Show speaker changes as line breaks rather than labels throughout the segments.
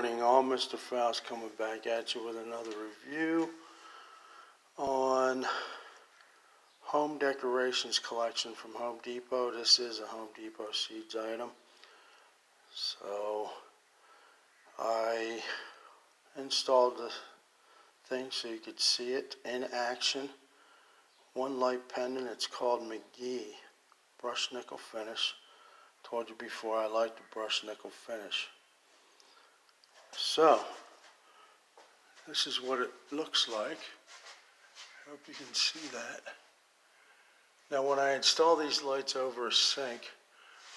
morning, all. Mr. Faust coming back at you with another review on home decorations collection from Home Depot. This is a Home Depot Seeds item. So I installed the thing so you could see it in action. One light pendant. It's called Mcgee brushed nickel finish. Told you before I like the brushed nickel finish. So this is what it looks like. I hope you can see that. Now when I install these lights over a sink,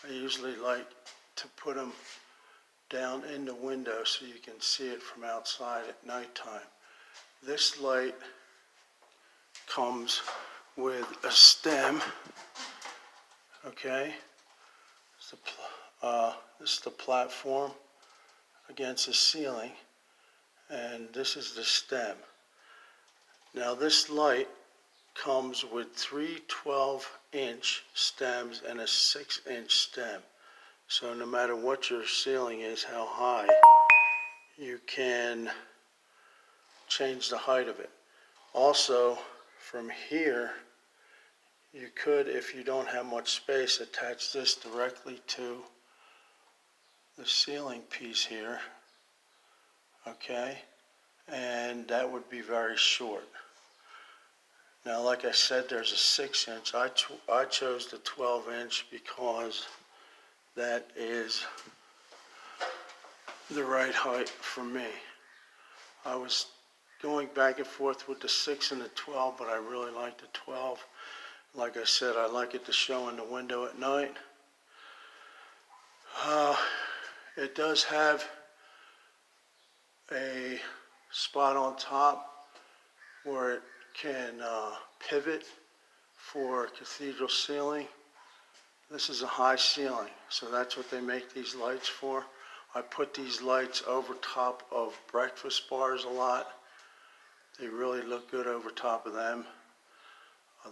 I usually like to put them down in the window so you can see it from outside at nighttime. This light comes with a stem, okay? This is the platform against the ceiling, and this is the stem. Now this light comes with three 12-inch stems and a 6-inch stem. So no matter what your ceiling is, how high, you can change the height of it. Also, from here, you could, if you don't have much space, attach this directly to the ceiling piece here, okay? And that would be very short. Now, like I said, there's a 6-inch. I chose the 12-inch because that is the right height for me. I was going back and forth with the 6 and the 12, but I really like the 12. Like I said, I like it to show in the window at night. It does have a spot on top where it can pivot for cathedral ceiling. This is a high ceiling, so that's what they make these lights for. I put these lights over top of breakfast bars a lot. They really look good over top of them.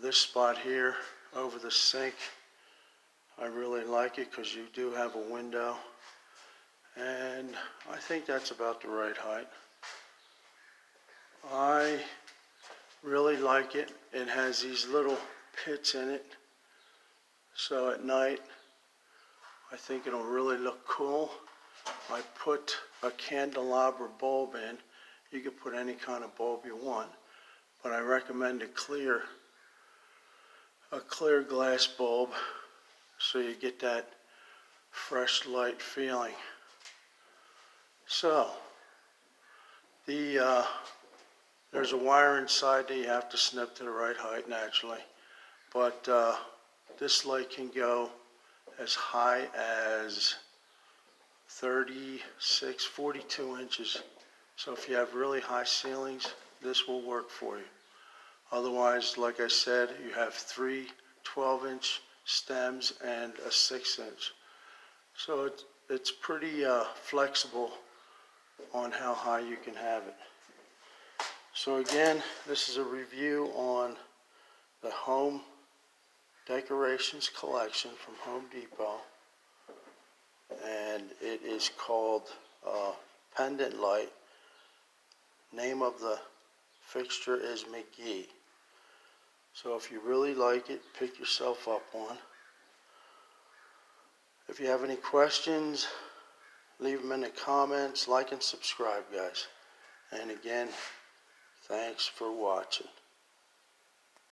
This spot here over the sink, I really like it because you do have a window, and I think that's about the right height. I really like it. It has these little pits in it, so at night I think it'll really look cool. I put a candelabra bulb in. You can put any kind of bulb you want, but I recommend a clear glass bulb so you get that fresh light feeling. So there's a wire inside that you have to snip to the right height naturally, but this light can go as high as 36, 42 inches. So if you have really high ceilings, this will work for you. Otherwise, like I said, you have three 12-inch stems and a 6-inch. So it's pretty flexible on how high you can have it. So again, this is a review on the Home Decorations collection from Home Depot, and it is called Pendant Light. Name of the fixture is Mcgee. So if you really like it, pick yourself up one. If you have any questions, leave them in the comments. Like and subscribe, guys. And again, thanks for watching.